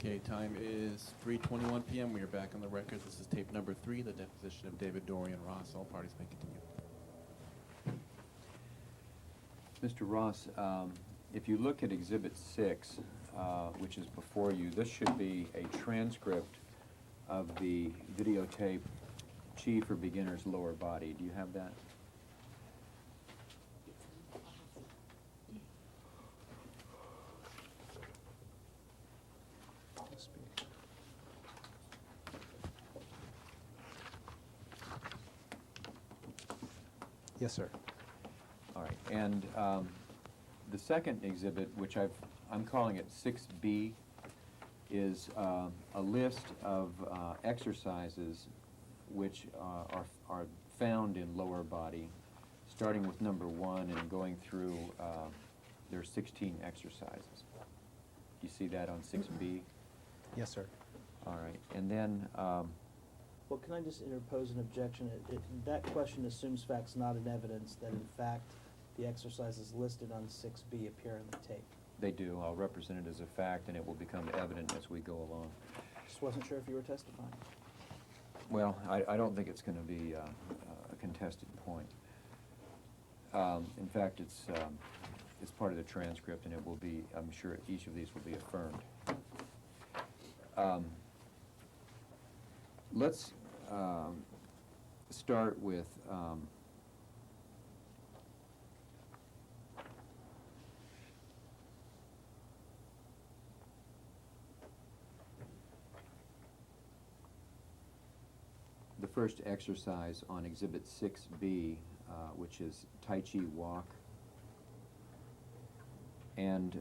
Okay, time is 3:21 p.m. We are back on the record. This is tape number 3, the deposition of David Dorian Ross. All parties may continue. Mr. Ross, if you look at Exhibit 6, which is before you, this should be a transcript of the videotape Chi for Beginners Lower Body. Do you have that? Yes, sir. All right, and the second exhibit, which I'm calling it 6B, is a list of exercises which are found in lower body, starting with number 1 and going through, there are 16 exercises. Do you see that on 6B? Yes, sir. All right, and then Well, can I just interpose an objection? That question assumes facts not in evidence, that in fact the exercises listed on 6B appear in the tape. they do. I'll represent it as a fact, and it will become evident as we go along. Just wasn't sure if you were testifying. Well, I don't think it's going to be a contested point. In fact, it's part of the transcript, and it will be, I'm sure each of these will be affirmed. Let's start with the first exercise on Exhibit 6B, which is Tai Chi walk. And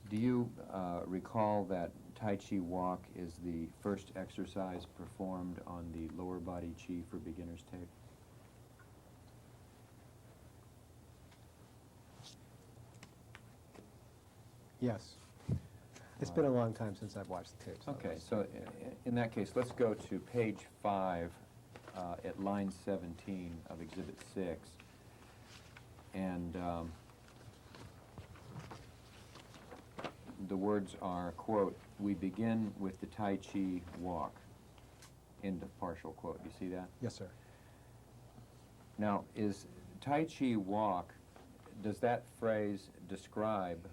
do you recall that Tai Chi walk is the first exercise performed on the lower body Chi for Beginners tape? Yes. It's been a long time since I've watched the tapes. Okay, so in that case, let's go to page 5 at line 17 of Exhibit 6. And the words are, quote, "We begin with the Tai Chi walk," end of partial quote. You see that? Yes, sir. Now, is Tai Chi walk, does that phrase describe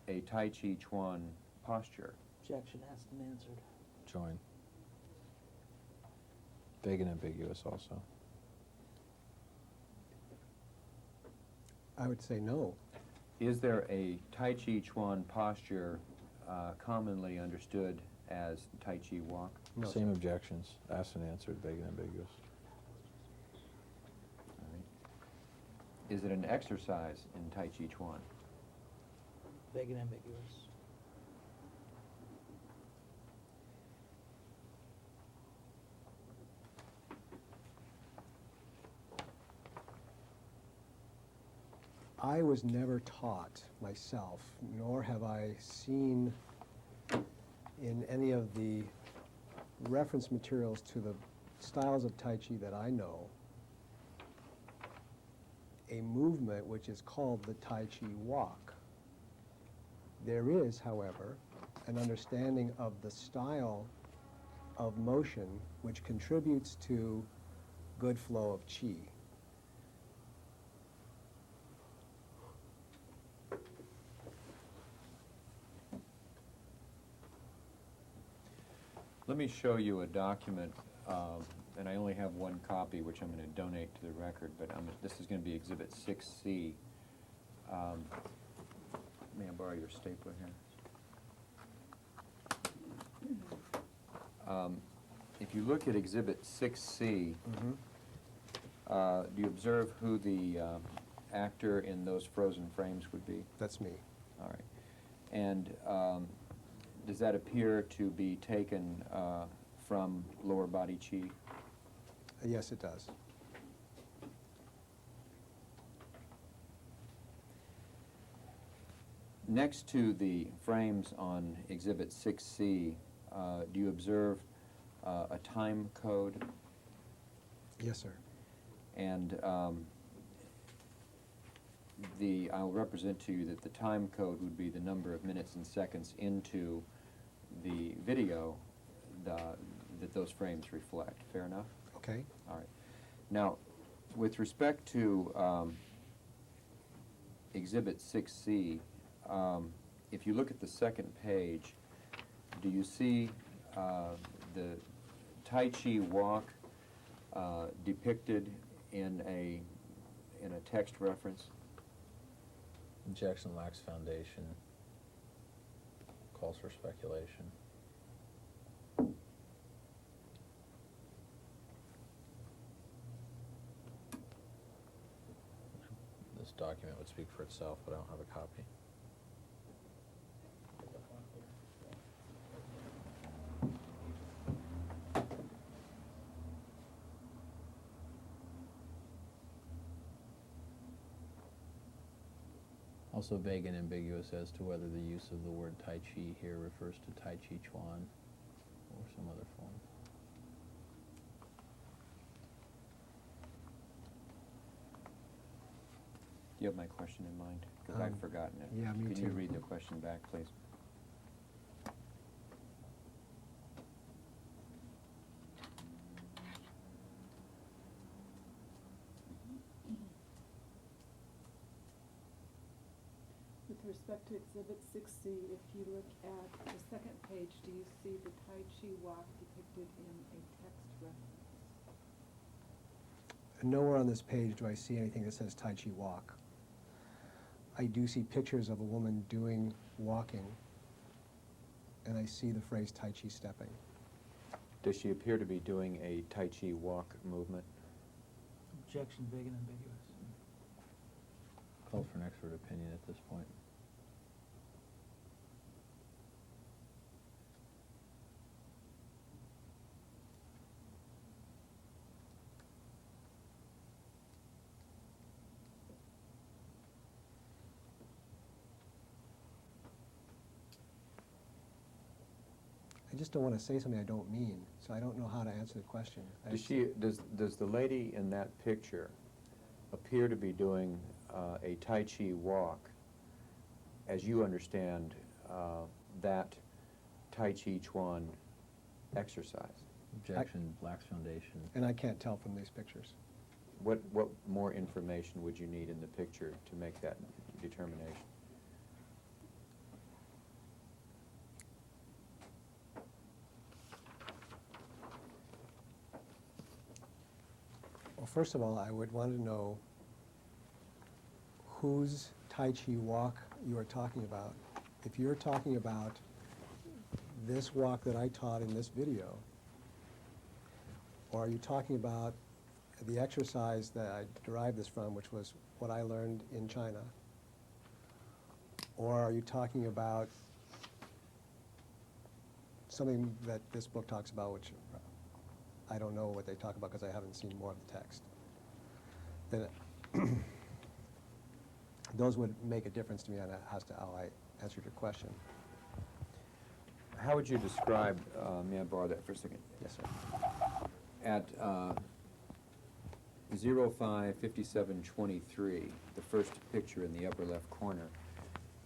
a Tai Chi Chuan posture? Objection asked and answered. Join. Vague and ambiguous also. I would say no. Is there a Tai Chi Chuan posture commonly understood as Tai Chi walk? No, Same sir. objections, asked and answered, vague and ambiguous. All right. Is it an exercise in Tai Chi Chuan? Vague and ambiguous. I was never taught myself, nor have I seen in any of the reference materials to the styles of Tai Chi that I know, a movement which is called the Tai Chi walk. There is, however, an understanding of the style of motion which contributes to good flow of Qi. Let me show you a document, and I only have one copy, which I'm going to donate to the record, but this is going to be Exhibit 6C. May I borrow your stapler here? If you look at Exhibit 6C, do you observe who the actor in those frozen frames would be? That's me. All right. And does that appear to be taken from lower body Qi? Yes, it does. Next to the frames on Exhibit 6C, do you observe a time code, Yes, sir. and I'll represent to you that the time code would be the number of minutes and seconds into the video that those frames reflect. Fair enough? Okay. All right. Now, with respect to Exhibit 6C, if you look at the second page, do you see the Tai Chi walk depicted in a text reference? Objection lacks foundation. Calls for speculation. This document would speak for itself, but I don't have a copy. Also vague and ambiguous as to whether the use of the word Tai Chi here refers to Tai Chi Chuan or some other form. Do you have my question in mind? Because I've forgotten it. yeah, me Can you too. read the question back, please? With respect to Exhibit 6C, if you look at the second page, do you see the Tai Chi walk depicted in a text reference? Nowhere on this page do I see anything that says Tai Chi walk. I do see pictures of a woman doing walking, and I see the phrase Tai Chi stepping. Does she appear to be doing a Tai Chi walk movement? Objection vague and ambiguous. Calls for an expert opinion at this point. I just don't want to say something I don't mean, so I don't know how to answer the question. Does the lady in that picture appear to be doing a Tai Chi walk, as you understand that Tai Chi Chuan exercise? Objection lacks foundation. And I can't tell from these pictures. What more information would you need in the picture to make that determination? Well, first of all, I would want to know whose Tai Chi walk you are talking about. If you're talking about this walk that I taught in this video, or are you talking about the exercise that I derived this from, which was what I learned in China, or are you talking about something that this book talks about, which I don't know what they talk about because I haven't seen more of the text, then those would make a difference to me as to how I answered your question. How would you describe, may I borrow that for a second? Yes, sir. At 055723, the first picture in the upper left corner,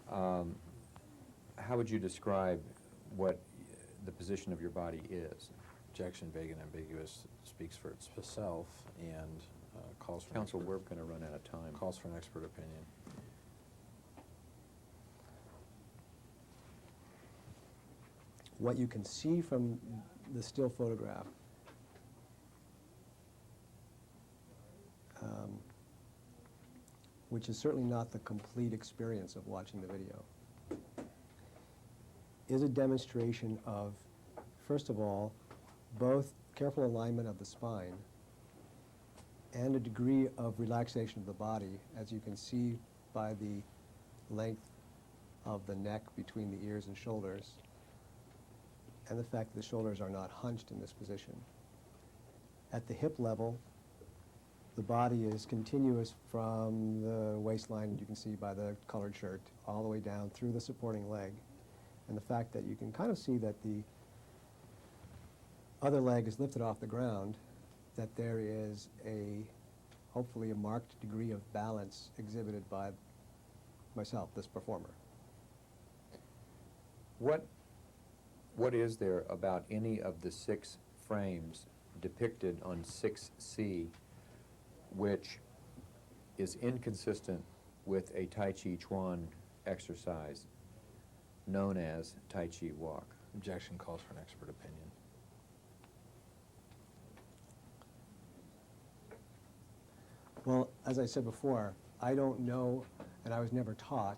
how would you describe what the position of your body is? Objection vague and ambiguous, speaks for itself, and calls for Counsel, an we're expert, going to run out of time. calls for an expert opinion. What you can see from the still photograph which is certainly not the complete experience of watching the video, is a demonstration of, first of all, both careful alignment of the spine and a degree of relaxation of the body, as you can see by the length of the neck between the ears and shoulders, and the fact that the shoulders are not hunched in this position. At the hip level, the body is continuous from the waistline, you can see by the colored shirt, all the way down through the supporting leg. And the fact that you can kind of see that the other leg is lifted off the ground, that there is hopefully a marked degree of balance exhibited by myself, this performer. What is there about any of the 6 frames depicted on 6C which is inconsistent with a Tai Chi Chuan exercise known as Tai Chi walk? Objection calls for an expert opinion. Well, as I said before, I don't know, and I was never taught,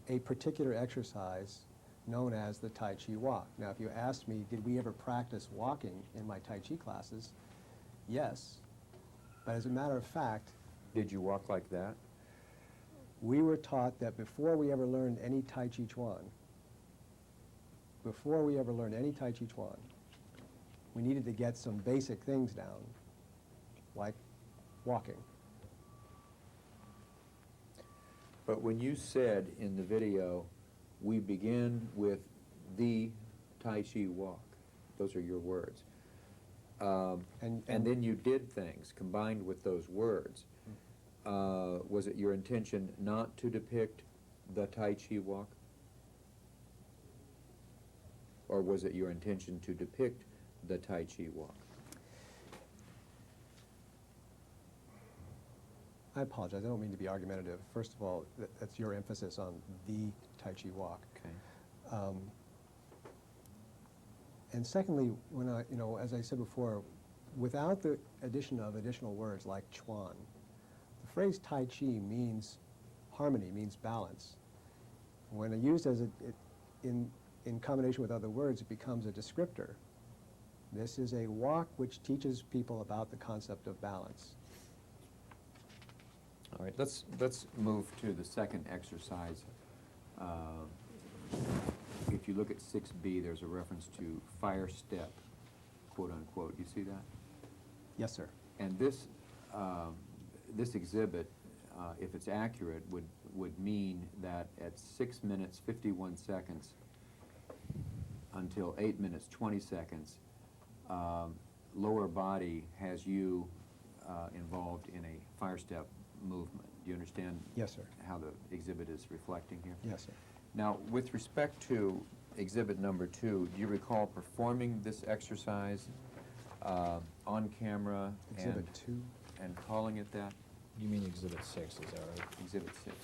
a particular exercise known as the Tai Chi walk. Now, if you asked me, did we ever practice walking in my Tai Chi classes? Yes. But as a matter of fact, Did you walk like that? we were taught that before we ever learned any Tai Chi Chuan, we needed to get some basic things down, like walking. But when you said in the video, we begin with the Tai Chi walk, those are your words. And then you did things combined with those words. Was it your intention not to depict the Tai Chi walk? Or was it your intention to depict the Tai Chi walk? I apologize, I don't mean to be argumentative. First of all, that's your emphasis on the Tai Chi walk. Okay. And secondly, when as I said before, without the addition of additional words like Chuan, the phrase Tai Chi means harmony, means balance. When used as in combination with other words, it becomes a descriptor. This is a walk which teaches people about the concept of balance. All right, let's move to the second exercise. If you look at 6B, there's a reference to fire step, quote unquote. You see that? Yes, sir. And this exhibit, if it's accurate, would mean that at 6 minutes 51 seconds until 8 minutes 20 seconds, lower body has you involved in a fire step movement. Do you understand? Yes, sir. How the exhibit is reflecting here? Yes, sir. Now, with respect to exhibit number 2, do you recall performing this exercise on camera Exhibit 2. and calling it that? You mean Exhibit 6, is that right? Exhibit 6.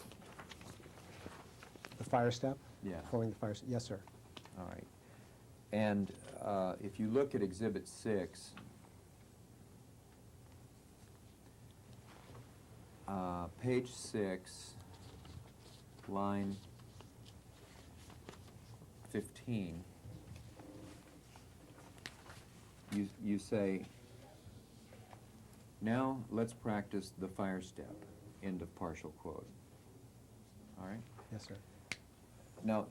The fire step? Yeah. Performing the fire step. Yes, sir. All right. And if you look at exhibit 6, page 6, line 15, you say, now let's practice the fire step, end of partial quote. All right? Yes, sir. Now,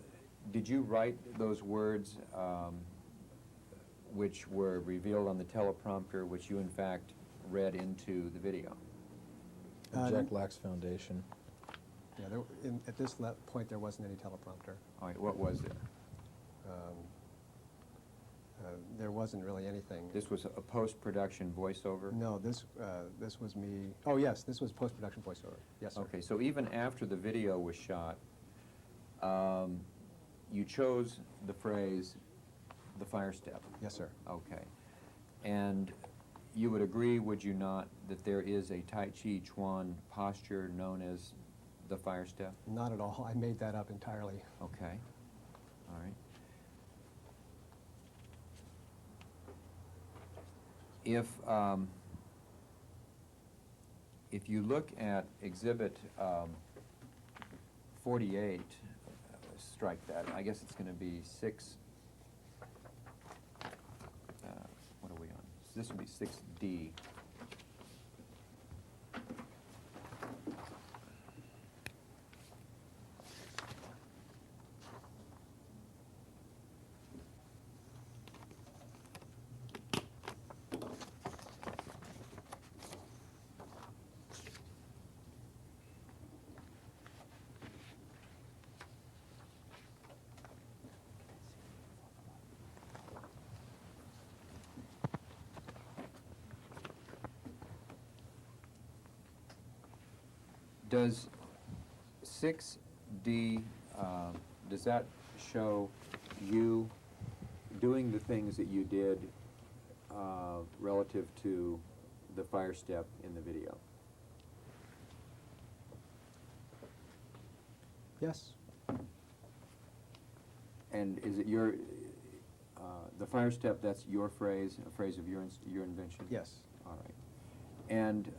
did you write those words which were revealed on the teleprompter, which you in fact read into the video? Object lacks foundation. Yeah, at this point, there wasn't any teleprompter. All right, what was there? There wasn't really anything. This was a post-production voiceover? No, this was me. Oh, yes, this was post-production voiceover. Yes, sir. Okay, so even after the video was shot, you chose the phrase, the fire step? Yes, sir. Okay. And you would agree, would you not, that there is a Tai Chi Chuan posture known as the fire step? Not at all. I made that up entirely. Okay. All right. If you look at exhibit 48, strike that. I guess it's going to be 6. What are we on? This would be 6D. Does 6D, does that show you doing the things that you did relative to the fire step in the video? Yes. And is it your, the fire step, that's your phrase, a phrase of your invention? Yes. All right. And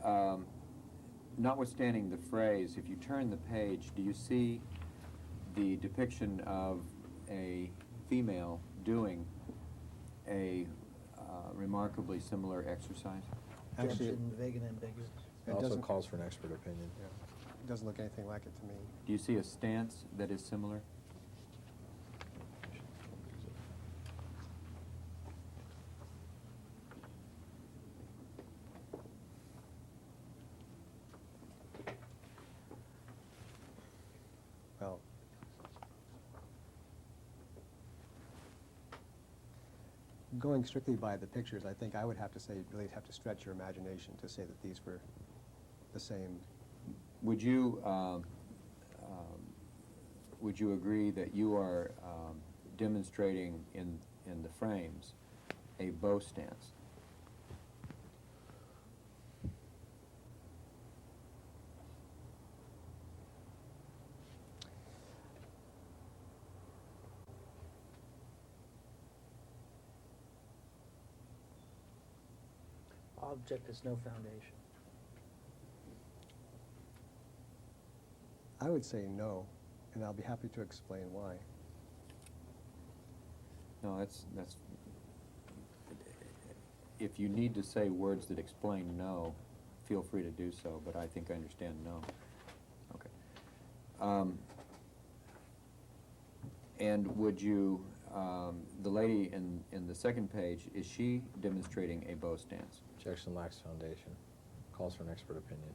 notwithstanding the phrase, if you turn the page, do you see the depiction of a female doing a remarkably similar exercise? Actually, Objection, vague and ambiguous. it Also doesn't, calls for an expert opinion. yeah, it doesn't look anything like it to me. Do you see a stance that is similar? Well, going strictly by the pictures, I think I would have to say, really have to stretch your imagination to say that these were the same. Would you agree that you are demonstrating in the frames a bow stance? Object has no foundation. I would say no, and I'll be happy to explain why. No, that's, if you need to say words that explain no, feel free to do so, but I think I understand no. Okay. And would you, the lady in the second page, is she demonstrating a bow stance? Objection lacks foundation. Calls for an expert opinion.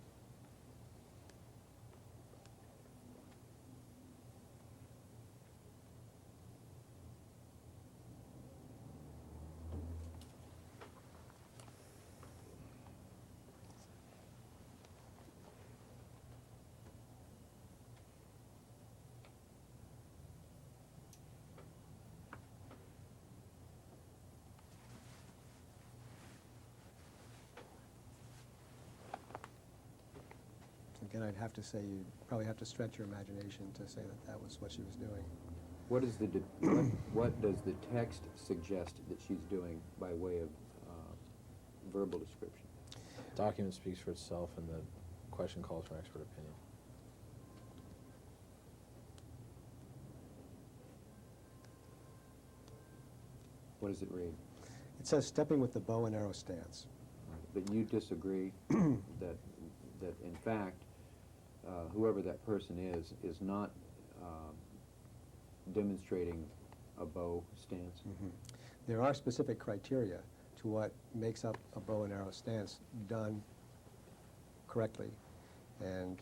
Again, I'd have to say you probably have to stretch your imagination to say that that was what she was doing. What is the what does the text suggest that she's doing by way of verbal description? Document speaks for itself, and the question calls for an expert opinion. What does it read? It says stepping with the bow and arrow stance. But you disagree that in fact, whoever that person is not demonstrating a bow stance? Mhm. There are specific criteria to what makes up a bow and arrow stance done correctly. And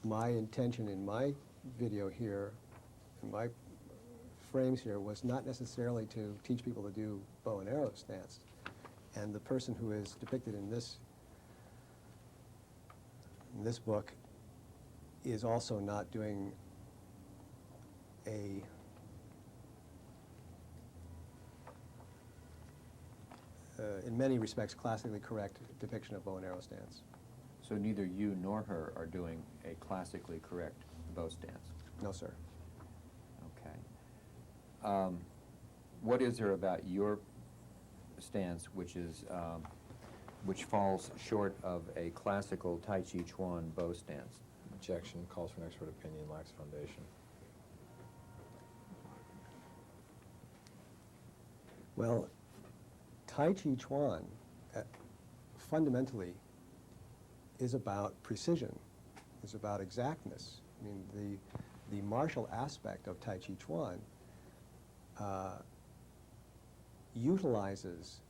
my intention in my video here, in my frames here, was not necessarily to teach people to do bow and arrow stance. And the person who is depicted in this book is also not doing a in many respects classically correct depiction of bow and arrow stance. So neither you nor her are doing a classically correct bow stance? No, sir. Okay. What is there about your stance which falls short of a classical Tai Chi Chuan bow stance? Objection calls for an expert opinion, lacks foundation. Well, Tai Chi Chuan fundamentally is about precision, is about exactness. I mean, the martial aspect of Tai Chi Chuan utilizes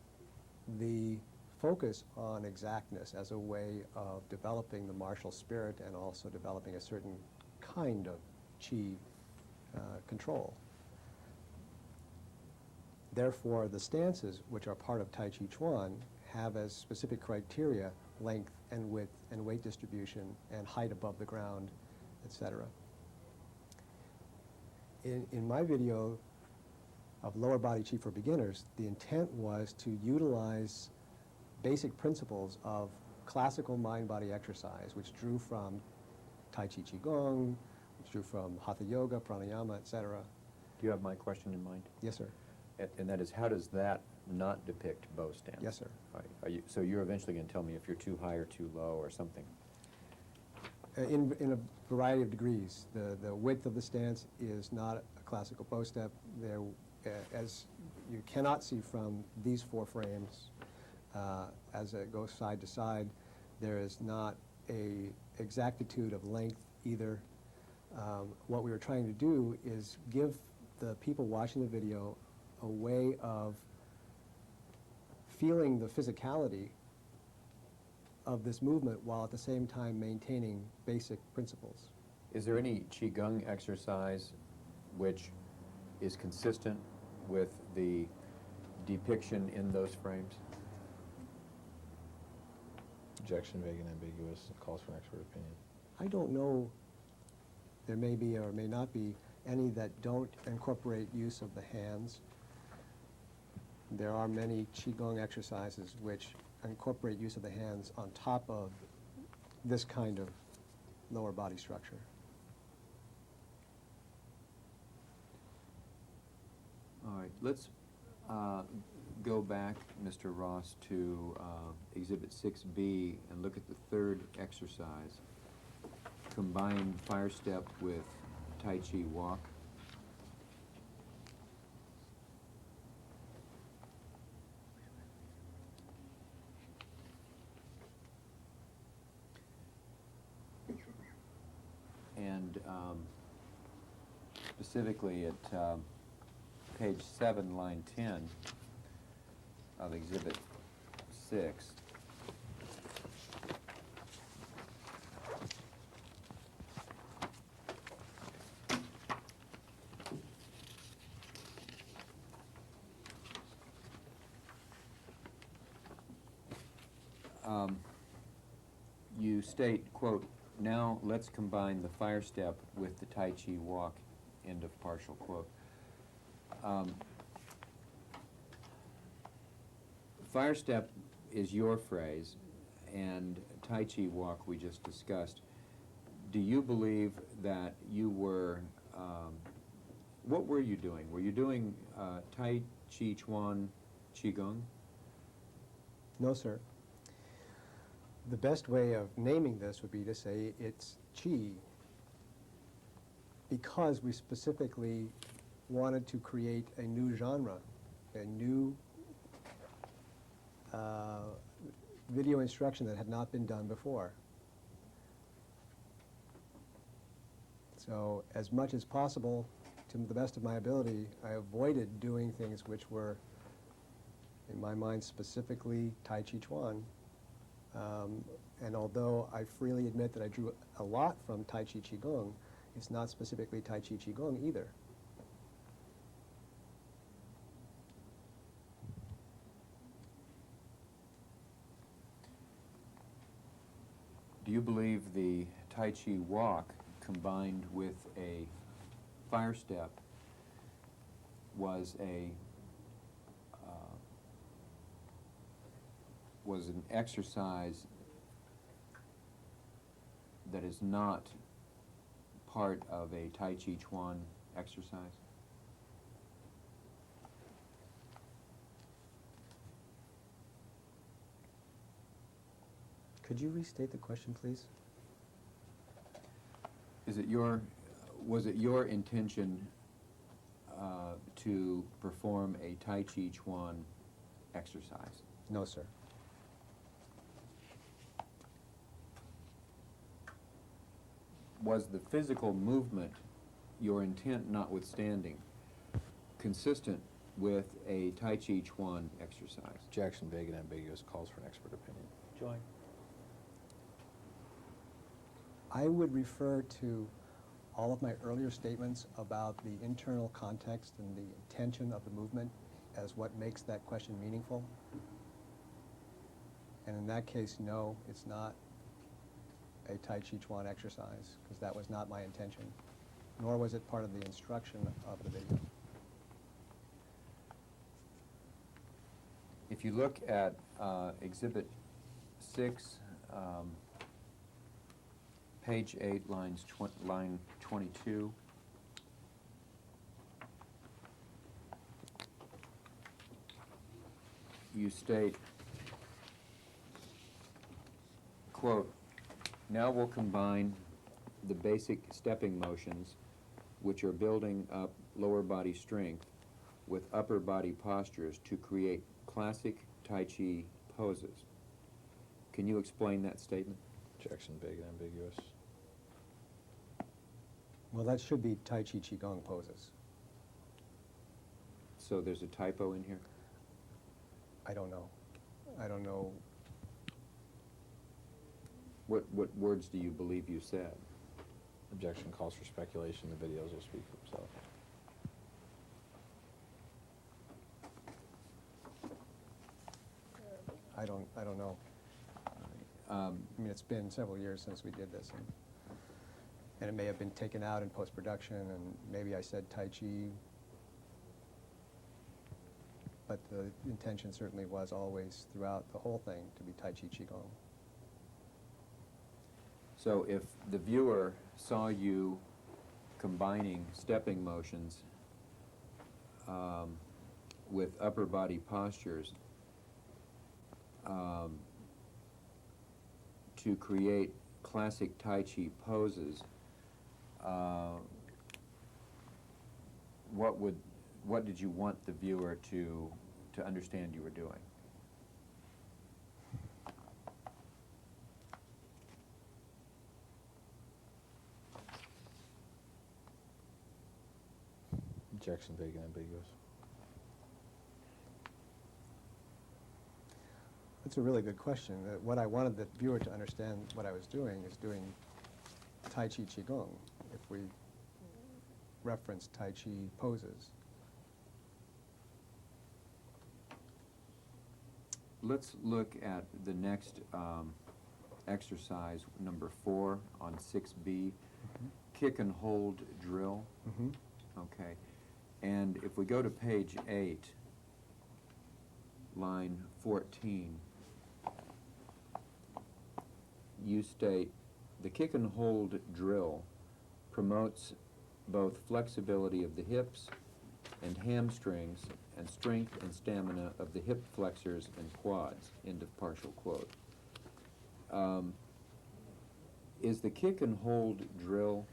the focus on exactness as a way of developing the martial spirit and also developing a certain kind of Qi control. Therefore, the stances, which are part of Tai Chi Chuan, have as specific criteria length and width and weight distribution and height above the ground, etc. In my video of lower body Qi for beginners, the intent was to utilize basic principles of classical mind-body exercise, which drew from Tai Chi Qigong, which drew from Hatha Yoga, Pranayama, etc. Do you have my question in mind? Yes, sir. And that is, how does that not depict bow stance? Yes, sir. So you're eventually going to tell me if you're too high or too low or something? In a variety of degrees. The width of the stance is not a classical bow step. There, as you cannot see from these 4 frames, as it goes side to side, there is not a exactitude of length either. What we were trying to do is give the people watching the video a way of feeling the physicality of this movement while at the same time maintaining basic principles. Is there any Qigong exercise which is consistent with the depiction in those frames? Objection, vague and ambiguous, calls for an expert opinion. I don't know, there may be or may not be any that don't incorporate use of the hands. There are many Qigong exercises which incorporate use of the hands on top of this kind of lower body structure. All right, let's go back, Mr. Ross, to Exhibit 6B and look at the 3rd exercise. Combine fire step with Tai Chi walk. And specifically at page 7, line 10 of Exhibit 6. You state, quote, "Now let's combine the fire step with the Tai Chi walk," end of partial quote. Fire step is your phrase, and Tai Chi walk we just discussed. Do you believe that you were, what were you doing? Were you doing Tai Chi Chuan Qigong? No, sir. The best way of naming this would be to say it's Qi, because we specifically wanted to create a new genre, a new video instruction that had not been done before. So as much as possible, to the best of my ability, I avoided doing things which were, in my mind, specifically Tai Chi Chuan. And although I freely admit that I drew a lot from Tai Chi Qigong, it's not specifically Tai Chi Qigong either. Do you believe the Tai Chi walk combined with a fire step was an exercise that is not part of a Tai Chi Chuan exercise? Could you restate the question, please? Was it your intention to perform a Tai Chi Chuan exercise? No, sir. Was the physical movement, your intent notwithstanding, consistent with a Tai Chi Chuan exercise? Objection, vague and ambiguous, calls for an expert opinion. Joy. I would refer to all of my earlier statements about the internal context and the intention of the movement as what makes that question meaningful. And in that case, no, it's not a Tai Chi Chuan exercise, because that was not my intention, nor was it part of the instruction of the video. If you look at Exhibit 6, page 8, line 22, you state, quote, "Now we'll combine the basic stepping motions, which are building up lower body strength, with upper body postures to create classic Tai Chi poses." Can you explain that statement? Objection, big and ambiguous. Well, that should be Tai Chi Qigong poses. So there's a typo in here? I don't know. I don't know. What words do you believe you said? Objection calls for speculation. The videos will speak for themselves. I don't know. I mean, it's been several years since we did this, and it may have been taken out in post-production, and maybe I said Tai Chi, but the intention certainly was always throughout the whole thing to be Tai Chi Qigong. So if the viewer saw you combining stepping motions with upper body postures to create classic Tai Chi poses, what did you want the viewer to understand you were doing? Objection, big and ambiguous. That's a really good question. What I wanted the viewer to understand what I was doing is doing Tai Chi Qigong, if we reference Tai Chi poses. Let's look at the next exercise, number 4 on 6B, kick and hold drill. Mm-hmm. Okay. And if we go to page 8, line 14, you state, "The kick and hold drill promotes both flexibility of the hips and hamstrings and strength and stamina of the hip flexors and quads," end of partial quote. Is the kick and hold drill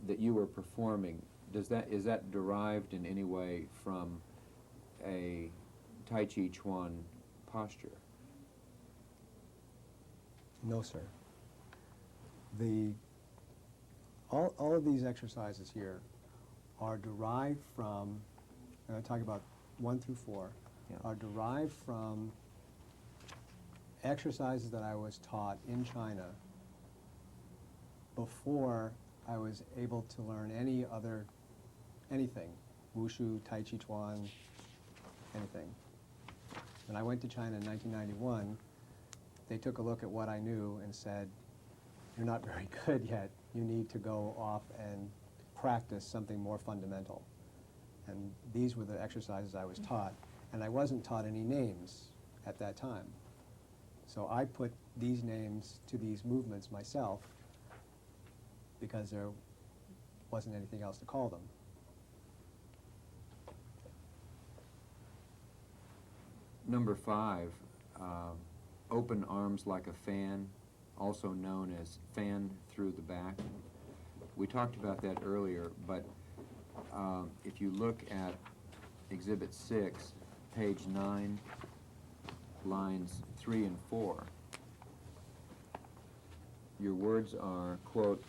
that you were performing, is that derived in any way from a Tai Chi Chuan posture? No, sir. All of these exercises here are derived from, and I talk about 1 through 4, Yeah. are derived from exercises that I was taught in China before I was able to learn anything, Wushu, Tai Chi Chuan, anything. When I went to China in 1991, they took a look at what I knew and said, "You're not very good yet. You need to go off and practice something more fundamental." And these were the exercises I was taught, and I wasn't taught any names at that time. So I put these names to these movements myself because there wasn't anything else to call them. Number 5, open arms like a fan, also known as fan through the back. We talked about that earlier, but if you look at Exhibit 6, page 9, lines 3 and 4, your words are, quote,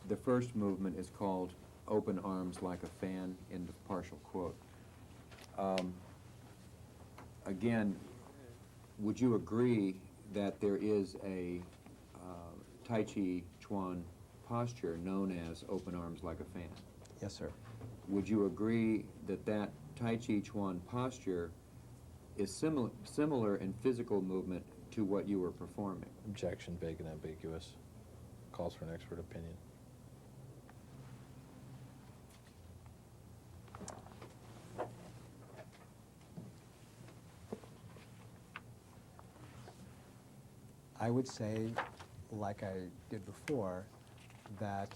"The first movement is called open arms like a fan," end of partial quote. Again, would you agree that there is a Tai Chi Chuan posture known as open arms like a fan? Yes, sir. Would you agree that that Tai Chi Chuan posture is similar in physical movement to what you were performing. Objection, vague and ambiguous. Calls for an expert opinion. I would say, like I did before, that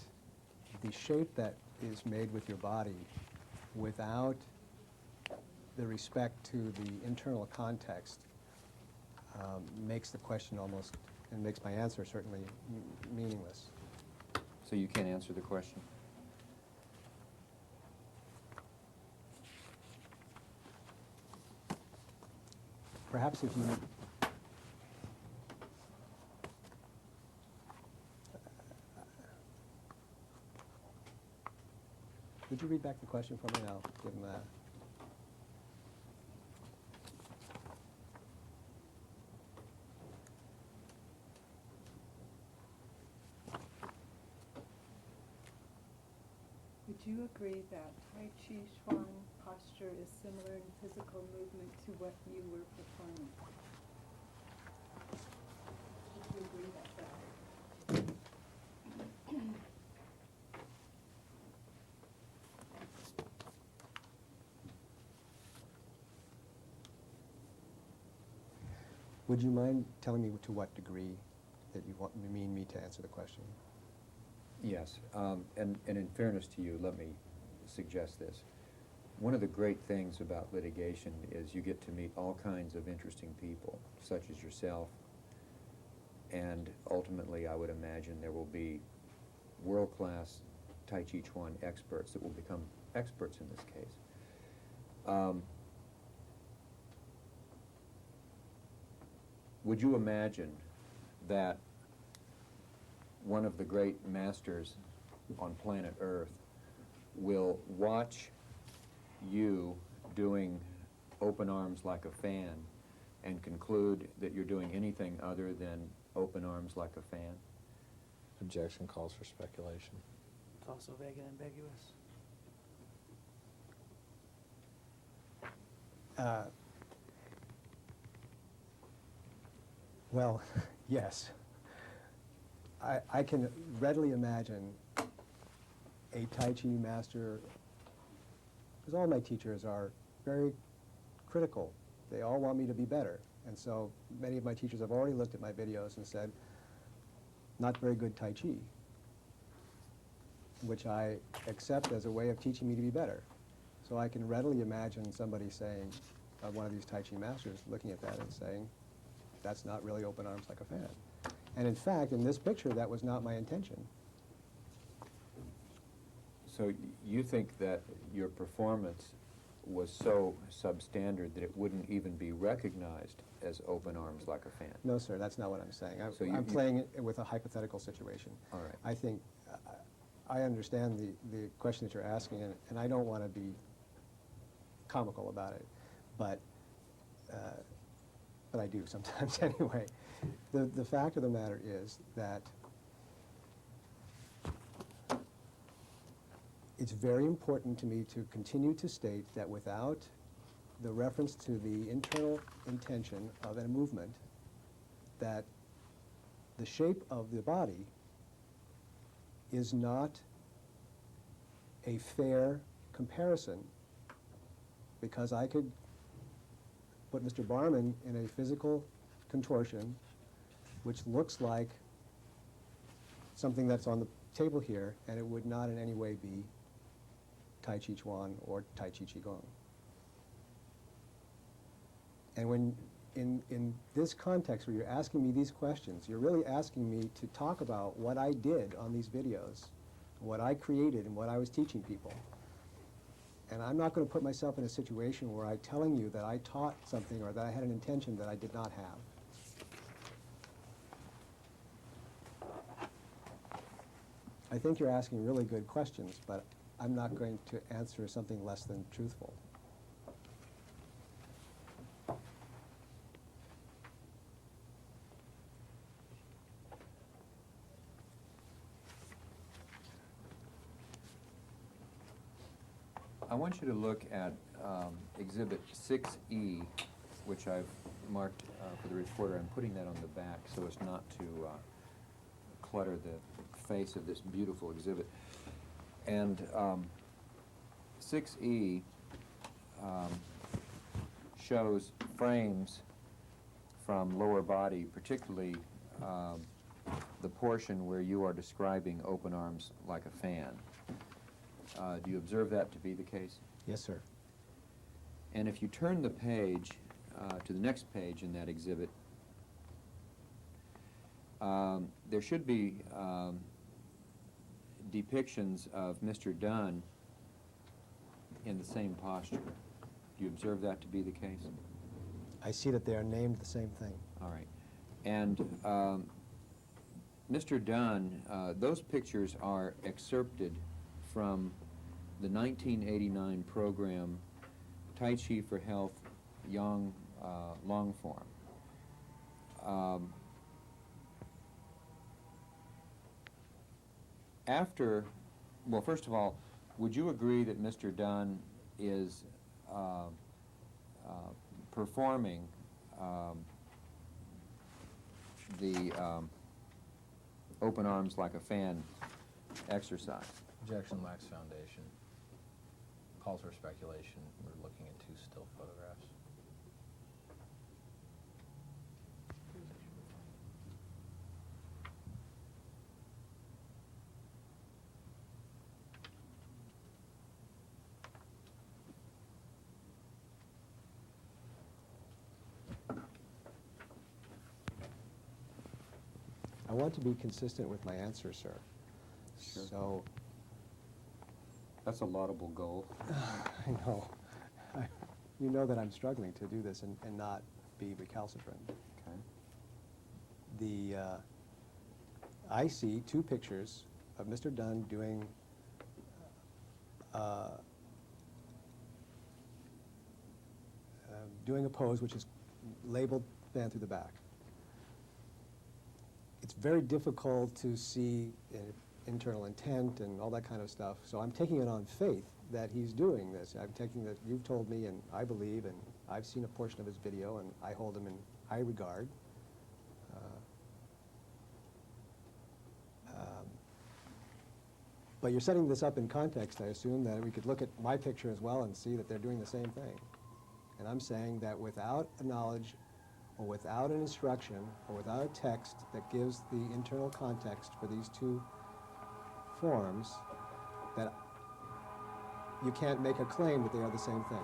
the shape that is made with your body without the respect to the internal context makes the question almost, and makes my answer certainly meaningless. So you can't answer the question? Perhaps if you would you read back the question for me, and I'll give him that. Would you agree that Tai Chi Chuan posture is similar in physical movement to what you were performing? Would you agree that's that? Would you mind telling me to what degree that you mean me to answer the question? Yes, and in fairness to you, let me suggest this. One of the great things about litigation is you get to meet all kinds of interesting people, such as yourself, and ultimately I would imagine there will be world-class Tai Chi Chuan experts that will become experts in this case. Would you imagine that one of the great masters on planet Earth will watch you doing open arms like a fan and conclude that you're doing anything other than open arms like a fan? Objection, calls for speculation. It's also vague and ambiguous. Well, yes. I can readily imagine a Tai Chi master, because all my teachers are very critical. They all want me to be better. And so many of my teachers have already looked at my videos and said, not very good Tai Chi, which I accept as a way of teaching me to be better. So I can readily imagine somebody saying, one of these Tai Chi masters looking at that and saying, that's not really open arms like a fan. And in fact, in this picture, that was not my intention. So you think that your performance was so substandard that it wouldn't even be recognized as open arms like a fan? No, sir, that's not what I'm saying. So I'm playing it with a hypothetical situation. All right. I think, I understand the question that you're asking, and I don't want to be comical about it, but I do sometimes anyway. The fact of the matter is that it's very important to me to continue to state that without the reference to the internal intention of a movement, that the shape of the body is not a fair comparison, because I could put Mr. Barman in a physical contortion which looks like something that's on the table here, and it would not in any way be Tai Chi Chuan or Tai Chi Qigong. And when in this context where you're asking me these questions, you're really asking me to talk about what I did on these videos, what I created and what I was teaching people. And I'm not going to put myself in a situation where I'm telling you that I taught something or that I had an intention that I did not have. I think you're asking really good questions, but I'm not going to answer something less than truthful. I want you to look at Exhibit 6E which I've marked for the reporter. I'm putting that on the back so as not to clutter the face of this beautiful exhibit. And 6E shows frames from lower body, particularly the portion where you are describing open arms like a fan. Do you observe that to be the case? Yes, sir. And if you turn the page to the next page in that exhibit, there should be depictions of Mr. Dunn in the same posture. Do you observe that to be the case? I see that they are named the same thing. All right. And Mr. Dunn, those pictures are excerpted from the 1989 program Tai Chi for Health Yang long form. Well, first of all, would you agree that Mr. Dunn is performing the open arms like a fan exercise? Objection lacks foundation. Calls for speculation. We're looking at two still photographs. I want to be consistent with my answer, sir. Sure. So, That's a laudable goal. I know. You know that I'm struggling to do this and not be recalcitrant. Okay. I see two pictures of Mr. Dunn doing doing a pose which is labeled fan through the back. It's very difficult to see internal intent and all that kind of stuff, so I'm taking it on faith that he's doing this. I'm taking that you've told me, and I believe, and I've seen a portion of his video, and I hold him in high regard. But you're setting this up in context, I assume, that we could look at my picture as well and see that they're doing the same thing. And I'm saying that without a knowledge, or without an instruction, or without a text that gives the internal context for these two forms, that you can't make a claim that they are the same thing.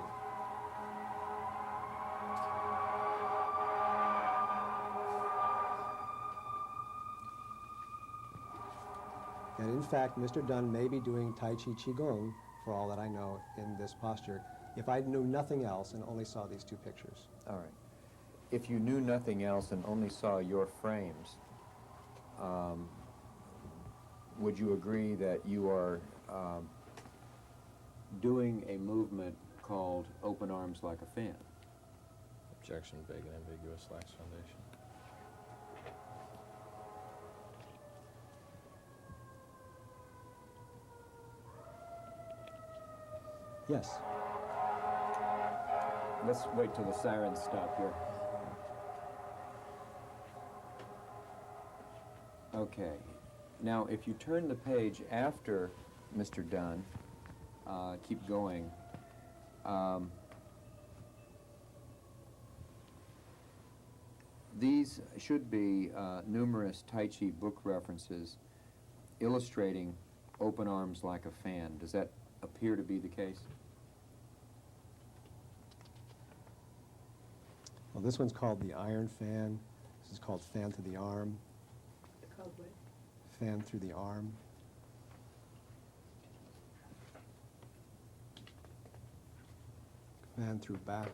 And in fact, Mr. Dunn may be doing Tai Chi Qigong, for all that I know, in this posture, if I knew nothing else and only saw these two pictures. All right. If you knew nothing else and only saw your frames, would you agree that you are doing a movement called open arms like a fan? Objection vague and ambiguous, lacks foundation. Yes. Let's wait till the sirens stop here. Okay. Now, if you turn the page after Mr. Dunn, keep going. These should be numerous Tai Chi book references illustrating open arms like a fan. Does that appear to be the case? Well, this one's called the iron fan. This is called fan to the arm. Fan through the arm. Fan through back.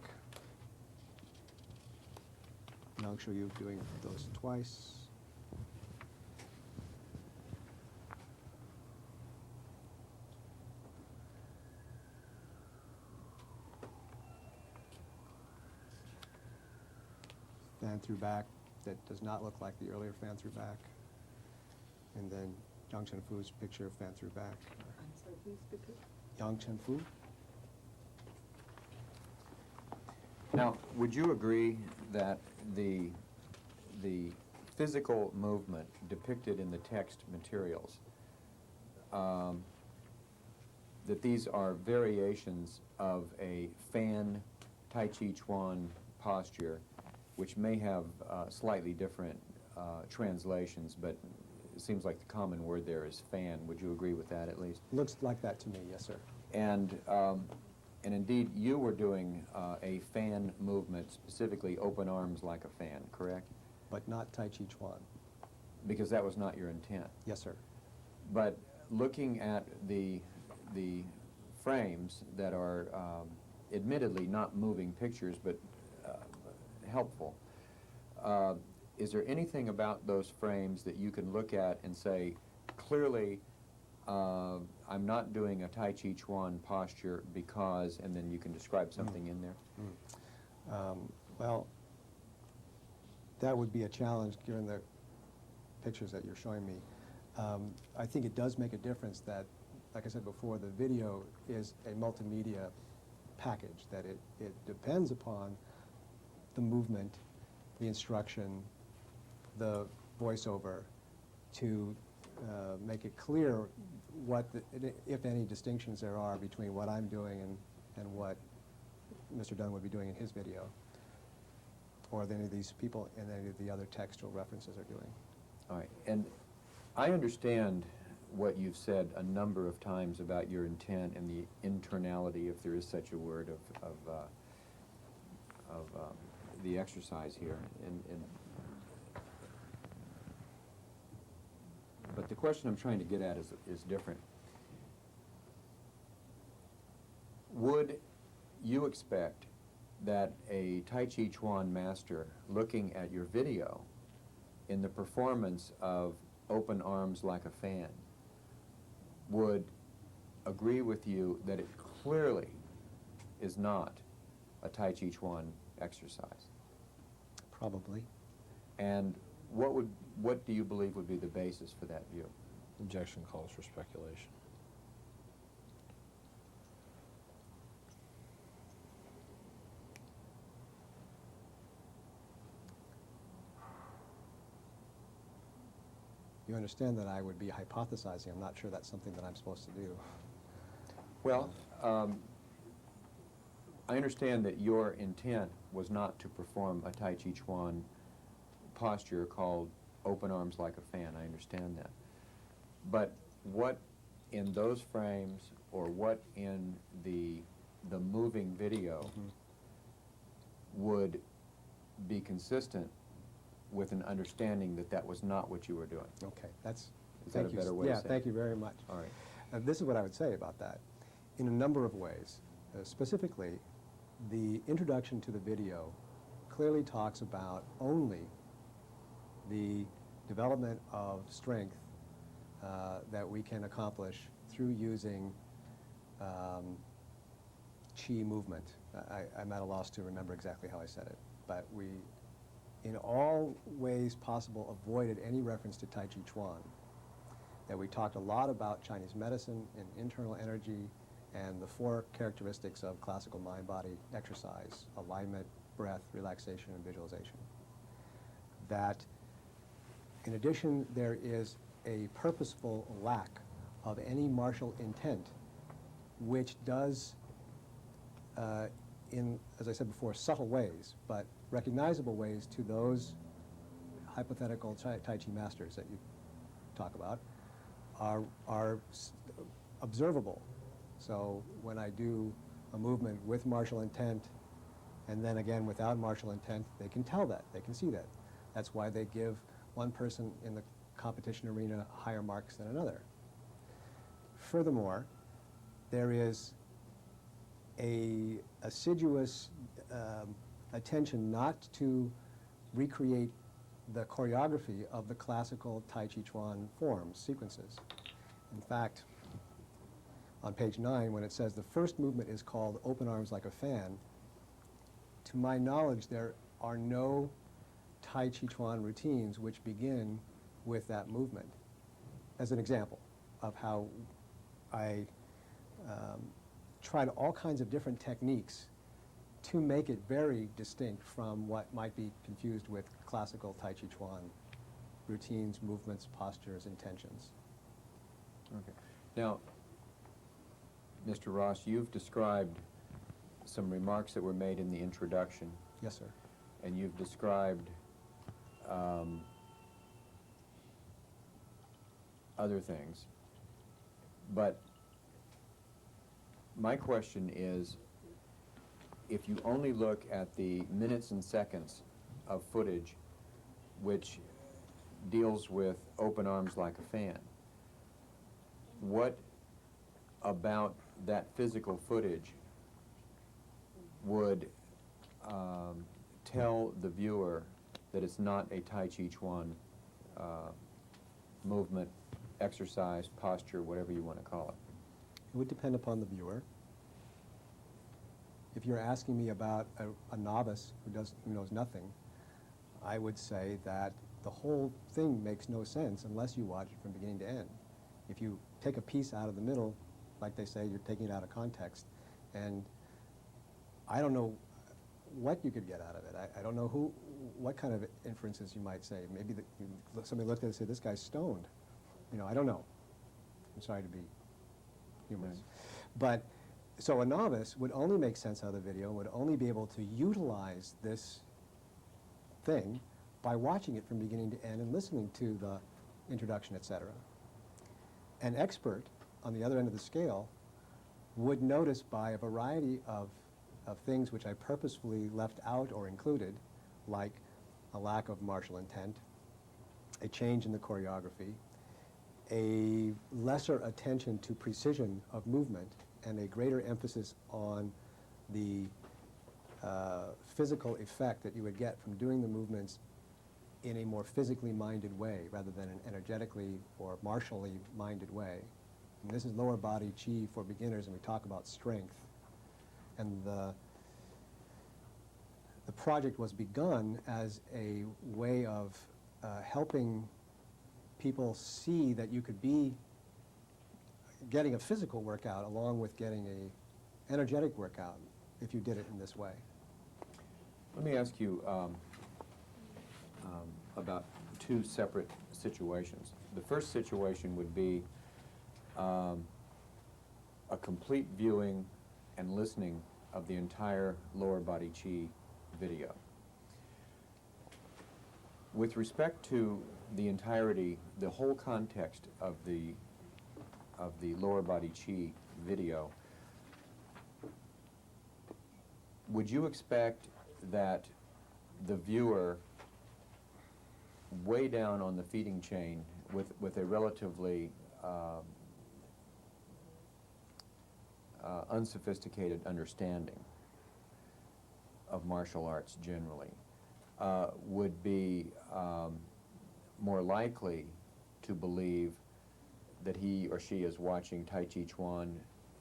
And I'll show you doing those twice. Fan through back that does not look like the earlier fan through back. And then Yang Chen Fu's picture of fan through back. I'm sorry, whose picture? Yang Chen Fu. Now, would you agree that the physical movement depicted in the text materials, that these are variations of a fan Tai Chi Chuan posture, which may have slightly different translations, but it seems like the common word there is fan. Would you agree with that at least? Looks like that to me, yes, sir. And indeed, you were doing a fan movement, specifically open arms like a fan, correct? But not Tai Chi Chuan. Because that was not your intent. Yes, sir. But looking at the frames that are admittedly not moving pictures, but helpful, is there anything about those frames that you can look at and say, clearly, I'm not doing a Tai Chi Chuan posture because, and then you can describe something in there? Well, that would be a challenge given the pictures that you're showing me. I think it does make a difference that, like I said before, the video is a multimedia package, that it depends upon the movement, the instruction, the voiceover to make it clear what, if any, distinctions there are between what I'm doing and what Mr. Dunn would be doing in his video, or that any of these people and any of the other textual references are doing. All right, and I understand what you've said a number of times about your intent and the internality, if there is such a word, of the exercise here. But the question I'm trying to get at is different. Would you expect that a Tai Chi Chuan master looking at your video in the performance of open arms like a fan would agree with you that it clearly is not a Tai Chi Chuan exercise? Probably. And what do you believe would be the basis for that view? Objection calls for speculation. You understand that I would be hypothesizing. I'm not sure that's something that I'm supposed to do. Well, I understand that your intent was not to perform a Tai Chi Chuan posture called open arms like a fan. I understand that. But what in those frames, or what in the moving video would be consistent with an understanding that that was not what you were doing? Okay, that's... Is that a better way to say it? Yeah, thank you very much. All right. This is what I would say about that. In a number of ways, specifically, the introduction to the video clearly talks about only the development of strength that we can accomplish through using Qi movement. I'm at a loss to remember exactly how I said it, but we, in all ways possible, avoided any reference to Tai Chi Chuan. That we talked a lot about Chinese medicine and internal energy and the four characteristics of classical mind-body exercise: alignment, breath, relaxation, and visualization. That, in addition, there is a purposeful lack of any martial intent, which does, in, as I said before, subtle ways, but recognizable ways to those hypothetical Tai Chi masters that you talk about, are observable. So when I do a movement with martial intent, and then again without martial intent, they can tell that, they can see that. That's why they give one person in the competition arena higher marks than another. Furthermore, there is a assiduous attention not to recreate the choreography of the classical Tai Chi Chuan forms, sequences. In fact, on page 9, when it says the first movement is called open arms like a fan, to my knowledge, there are no Tai Chi Chuan routines which begin with that movement, as an example of how I tried all kinds of different techniques to make it very distinct from what might be confused with classical Tai Chi Chuan routines, movements, postures, intentions. Okay. Now, Mr. Ross, you've described some remarks that were made in the introduction, Yes, sir. and you've described other things. But my question is, if you only look at the minutes and seconds of footage which deals with open arms like a fan, what about that physical footage would tell the viewer that it's not a Tai Chi Chuan movement, exercise, posture, whatever you want to call it? It would depend upon the viewer. If you're asking me about a novice who knows nothing, I would say that the whole thing makes no sense unless you watch it from beginning to end. If you take a piece out of the middle, like they say, you're taking it out of context, and I don't know what you could get out of it. I don't know what kind of inferences you might say. Maybe somebody looked at it and said, this guy's stoned. You know, I don't know. I'm sorry to be humorous. Right. But, so a novice would only make sense out of the video, would only be able to utilize this thing by watching it from beginning to end and listening to the introduction, etc. An expert, on the other end of the scale, would notice by a variety of things which I purposefully left out or included, like a lack of martial intent, a change in the choreography, a lesser attention to precision of movement, and a greater emphasis on the physical effect that you would get from doing the movements in a more physically minded way rather than an energetically or martially minded way. And this is lower body Qi for beginners, and we talk about strength. And the project was begun as a way of helping people see that you could be getting a physical workout along with getting a energetic workout if you did it in this way. Let me ask you about two separate situations. The first situation would be a complete viewing and listening of the entire lower body Qi video. With respect to the entirety, the whole context of the lower body Qi video, would you expect that the viewer way down on the feeding chain with a relatively unsophisticated understanding of martial arts generally would be more likely to believe that he or she is watching Tai Chi Chuan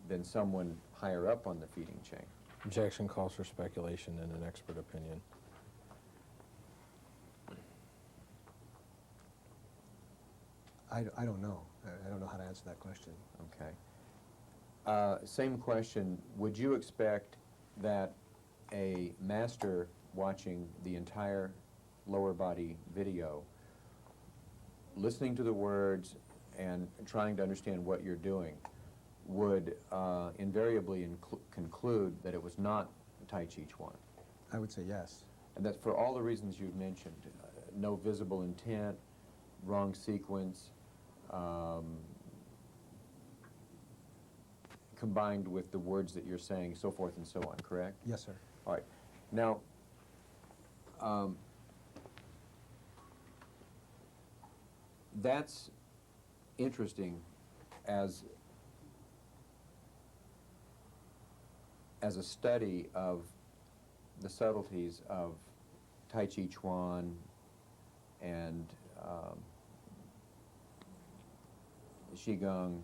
than someone higher up on the feeding chain? Objection calls for speculation and an expert opinion. I don't know. I don't know how to answer that question. Okay. Same question. Would you expect that a master watching the entire lower body video, listening to the words and trying to understand what you're doing, would invariably conclude that it was not Tai Chi Chuan? I would say yes. And that's for all the reasons you've mentioned. No visible intent, wrong sequence, combined with the words that you're saying, so forth and so on, correct? Yes, sir. All right. Now, that's interesting as a study of the subtleties of Tai Chi Chuan and Qigong,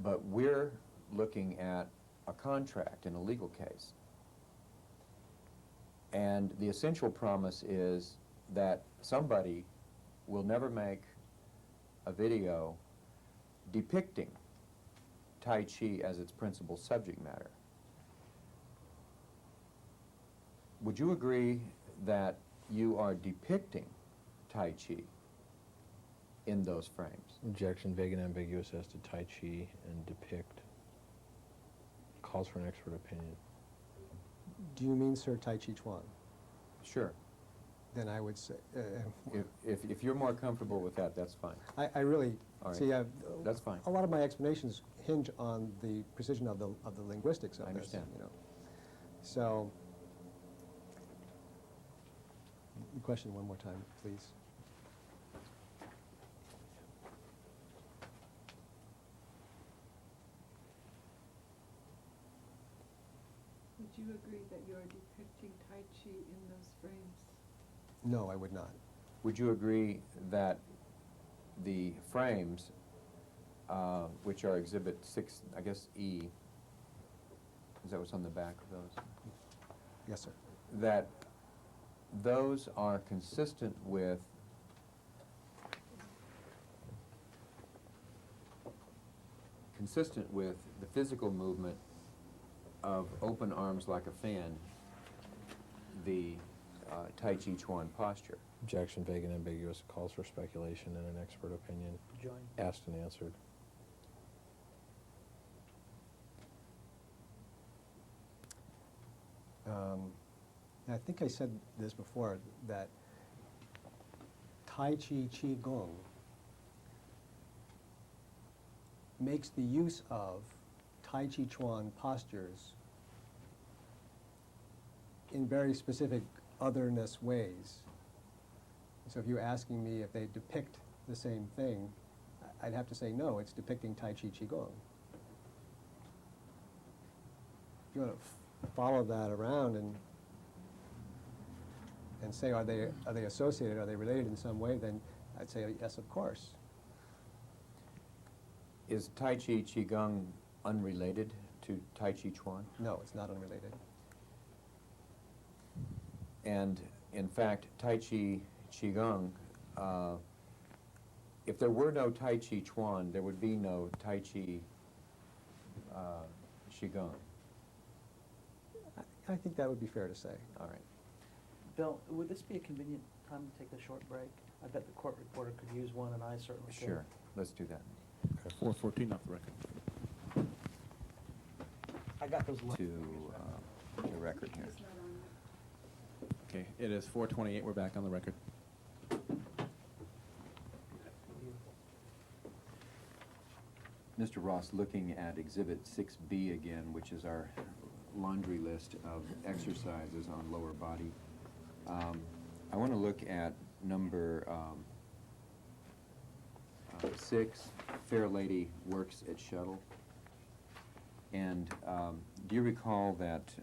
but we're looking at a contract in a legal case. And the essential promise is that somebody will never make a video depicting Tai Chi as its principal subject matter. would you agree that you are depicting Tai Chi in those frames? Objection, vague and ambiguous as to Tai Chi and depict. Calls for an expert opinion. Do you mean, sir, Tai Chi Chuan? Sure. Then I would say, If you're more comfortable with that, that's fine. I really, All right. see, That's fine. a lot of my explanations hinge on the precision of the linguistics of I this, understand. you know. So, the question one more time, please. Would you agree that you're depicting Tai Chi in those frames? No, I would not. Would you agree that the frames, which are Exhibit 6, I guess E, is that what's on the back of those? Yes, sir. That those are consistent with the physical movement of open arms like a fan, the Tai Chi Chuan posture. Objection, vague and ambiguous, calls for speculation and an expert opinion. Join. Asked and answered. I think I said this before, that Tai Chi Qigong makes the use of Tai Chi Chuan postures in very specific otherness ways. So if you're asking me if they depict the same thing, I'd have to say no, it's depicting Tai Chi Qigong. If you want to follow that around and say, are they associated, are they related in some way, then I'd say yes, of course. Is Tai Chi Qigong unrelated to Tai Chi Chuan? No, it's not unrelated. And in fact, Tai Chi Qigong, if there were no Tai Chi Chuan, there would be no Tai Chi Qigong. I think that would be fair to say. All right. Bill, would this be a convenient time to take a short break? I bet the court reporter could use one, and I certainly could. Sure. Let's do that. 4:14 off the record. I got those. To the record here. It's not on yet. Okay, it is 4:28, we're back on the record. Mr. Ross, looking at Exhibit 6B again, which is our laundry list of exercises on lower body, I want to look at number 6, Fair Lady Works at Shuttle. And do you recall that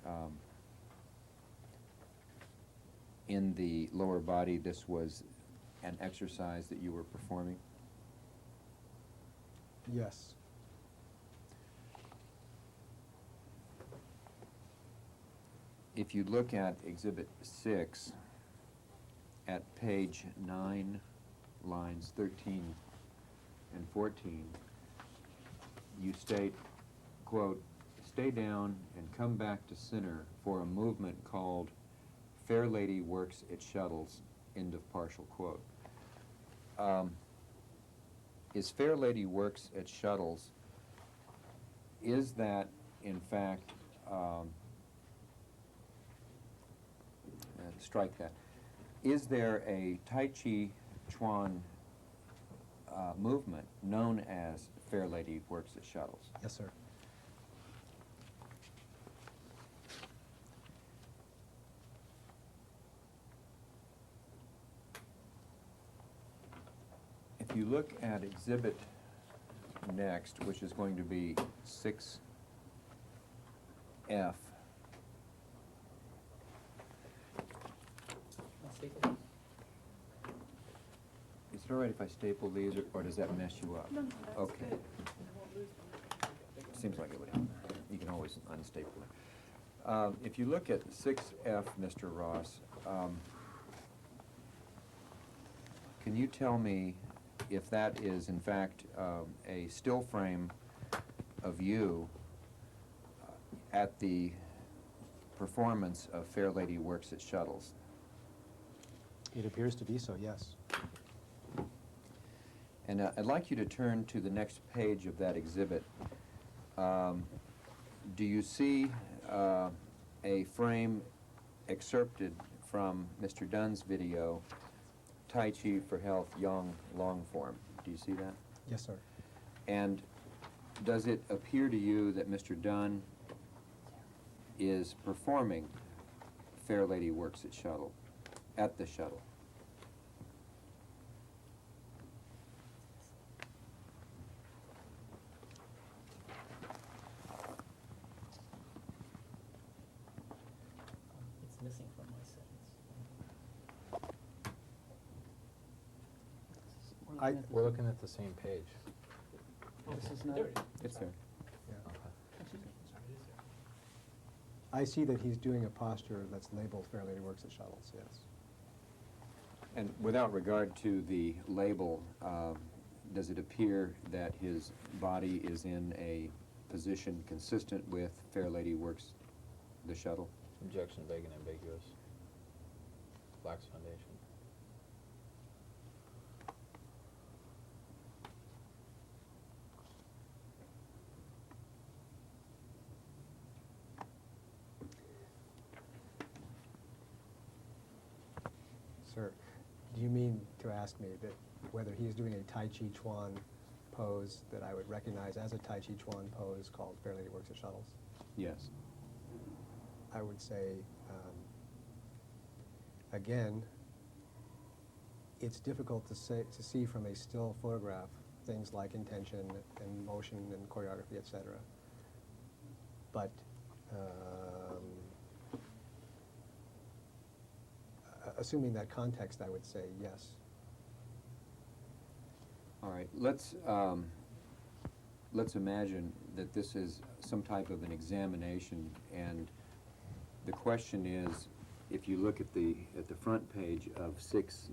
in the lower body this was an exercise that you were performing? Yes. If you look at Exhibit 6, at page 9, lines 13 and 14, you state, quote, "Stay down and come back to center for a movement called Fair Lady Works at Shuttles," end of partial quote. Is Fair Lady Works at Shuttles, is that in fact, strike that. Is there a Tai Chi Chuan movement known as Fair Lady Works at Shuttles? Yes, sir. If you look at exhibit next, which is going to be 6F, is it all right if I staple these, or does that mess you up? No, that's Okay. good. I won't lose them. Seems like it would help. You can always unstaple it. If you look at 6F, Mr. Ross, can you tell me if that is in fact a still frame of you at the performance of Fair Lady Works at Shuttles? It appears to be so, yes. And I'd like you to turn to the next page of that exhibit. Do you see a frame excerpted from Mr. Dunn's video, Tai Chi for Health, Yang long form? Do you see that? Yes, sir. And does it appear to you that Mr. Dunn is performing Fair Lady Works at Shuttle, at the Shuttle? It's missing from my settings. We're looking at the same page. This is not. It's there. Yeah. Okay. I see that he's doing a posture that's labeled Fair Lady Works at Shuttles, yes. And without regard to the label, does it appear that his body is in a position consistent with Fair Lady Works, the Shuttle? Objection vague and ambiguous. Lacks foundation. Sir, do you mean to ask me that whether he is doing a Tai Chi Chuan pose that I would recognize as a Tai Chi Chuan pose called Fair Lady Works at Shuttles? Yes. I would say, again, it's difficult to see from a still photograph things like intention and motion and choreography, etc. But assuming that context, I would say yes. All right, let's imagine that this is some type of an examination, and the question is, if you look at the front page of 6F,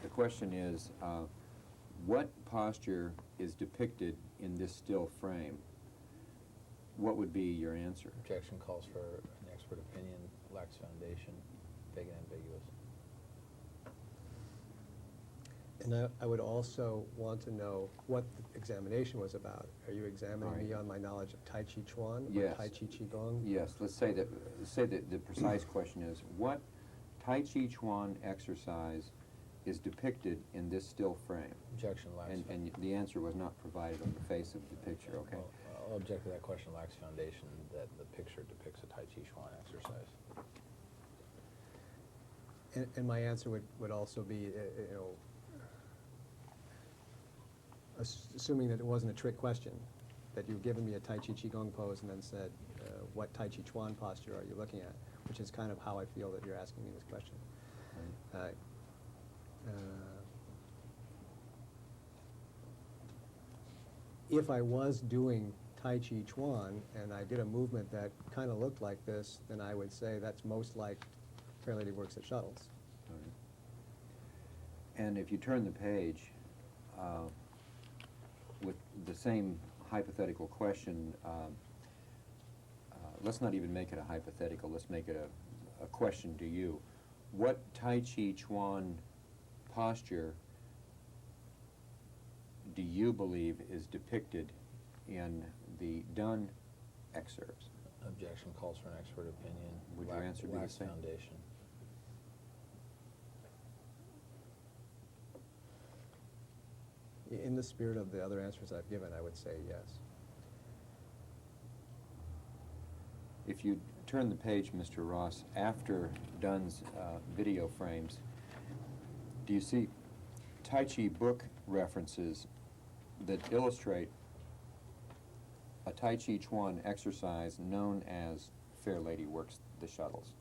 the question is, what posture is depicted in this still frame? What would be your answer? Objection calls for an expert opinion, lacks foundation, vague and ambiguous. And I would also want to know what the examination was about. Are you examining me on my knowledge of Tai Chi Chuan or Yes. Tai Chi Qigong? Yes, let's say that the precise question is, what Tai Chi Chuan exercise is depicted in this still frame? Objection lacks. And the answer was not provided on the face of the picture, okay? Well, I'll object to that question, lacks foundation, that the picture depicts a Tai Chi Chuan exercise. And my answer would also be, assuming that it wasn't a trick question, that you've given me a Tai Chi Qigong pose and then said, what Tai Chi Chuan posture are you looking at? Which is kind of how I feel that you're asking me this question. If I was doing Tai Chi Chuan and I did a movement that kind of looked like this, then I would say that's most like Fair Lady Works at Shuttles. All right. And if you turn the page, with the same hypothetical question, let's not even make it a hypothetical, let's make it a question to you. What Tai Chi Chuan posture do you believe is depicted in the Dunn excerpts? Objection calls for an expert opinion. Would your answer be the lacks same? foundation. In the spirit of the other answers I've given, I would say yes. If you turn the page, Mr. Ross, after Dunn's video frames, do you see Tai Chi book references that illustrate a Tai Chi Chuan exercise known as Fair Lady Works the Shuttles?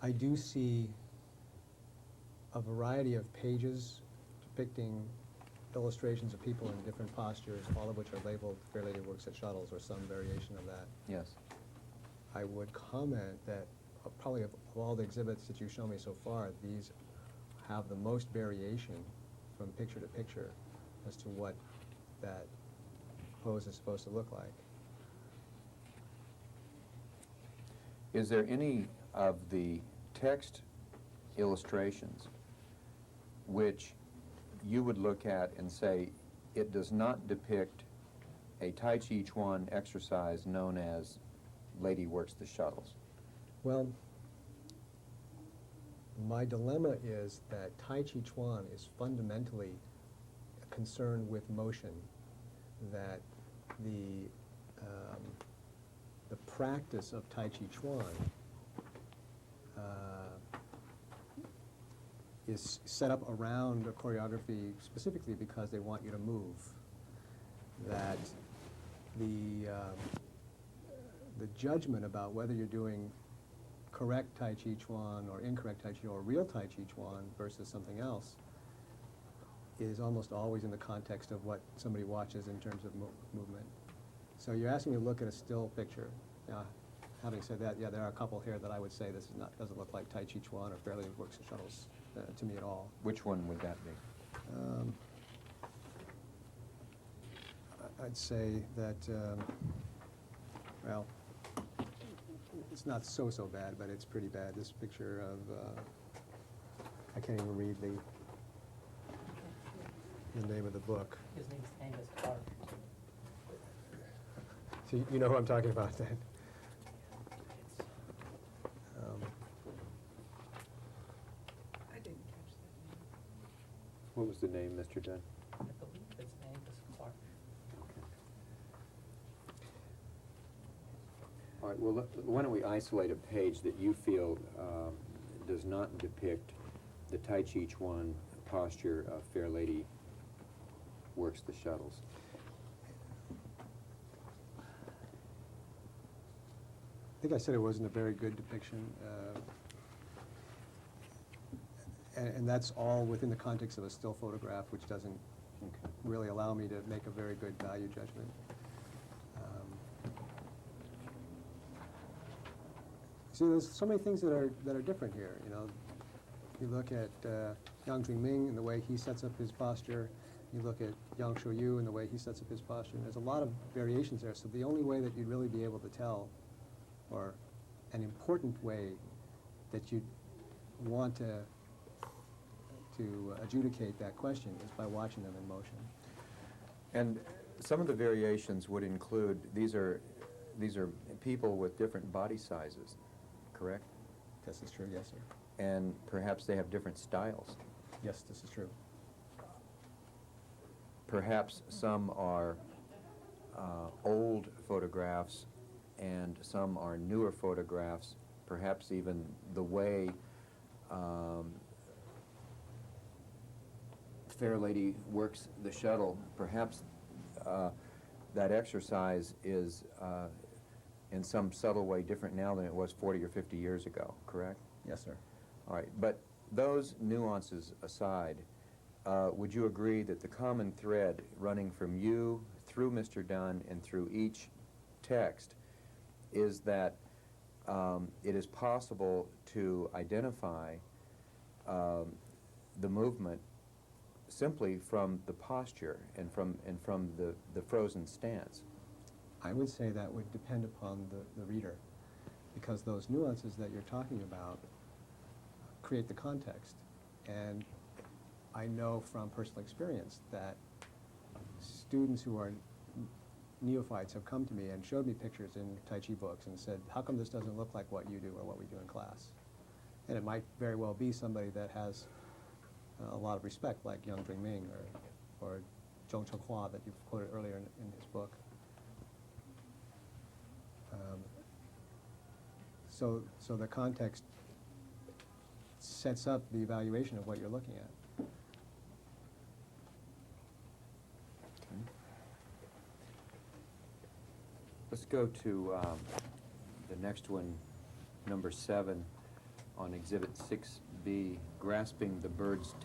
I do see a variety of pages depicting illustrations of people in different postures, all of which are labeled Fair Lady Works at Shuttles or some variation of that. Yes. I would comment that probably of all the exhibits that you've shown me so far, these have the most variation from picture to picture as to what that pose is supposed to look like. Is there any of the text illustrations which you would look at and say, it does not depict a Tai Chi Chuan exercise known as Lady Works the Shuttles? Well, my dilemma is that Tai Chi Chuan is fundamentally concerned with motion, that the practice of Tai Chi Chuan is set up around a choreography specifically because they want you to move. That the judgment about whether you're doing correct Tai Chi Chuan or incorrect Tai Chi or real Tai Chi Chuan versus something else is almost always in the context of what somebody watches in terms of movement. So you're asking me to look at a still picture. Now, having said that, yeah, there are a couple here that I would say this is not, doesn't look like Tai Chi Chuan or Fair Lady Works the Shuttles to me at all. Which one would that be? I'd say that, well, it's not so bad, but it's pretty bad. This picture of, I can't even read the name of the book. His name's Angus Clark. So you know who I'm talking about then? I didn't catch that name. What was the name, Mr. Dunn? I believe it's Angus Clark. All right, well, why don't we isolate a page that you feel does not depict the Tai Chi Chuan posture of Fair Lady Works the Shuttles. I think I said it wasn't a very good depiction. And that's all within the context of a still photograph, which doesn't really allow me to make a very good value judgment. See, there's so many things that are different here. You know, you look at Yang Jingming and the way he sets up his posture. You look at Yang Shouyu and the way he sets up his posture. And there's a lot of variations there. So the only way that you'd really be able to tell, or an important way that you'd want to adjudicate that question is by watching them in motion. And some of the variations would include, these are people with different body sizes, correct? This is true, yes, sir. And perhaps they have different styles. Yes, this is true. Perhaps some are old photographs and some are newer photographs. Perhaps even the way Fair Lady Works the Shuttle, perhaps that exercise is in some subtle way different now than it was 40 or 50 years ago, correct? Yes, sir. All right, but those nuances aside, would you agree that the common thread running from you through Mr. Dunn and through each text is that it is possible to identify the movement simply from the posture and from the frozen stance? I would say that would depend upon the reader, because those nuances that you're talking about create the context. And I know from personal experience that students who are neophytes have come to me and showed me pictures in Tai Chi books and said, how come this doesn't look like what you do or what we do in class? And it might very well be somebody that has a lot of respect, like Yang Jingming or Zhong Chonghua that you've quoted earlier in his book. So the context sets up the evaluation of what you're looking at. Okay. Let's go to the next one, number 7, on Exhibit 6B, grasping the bird's tail.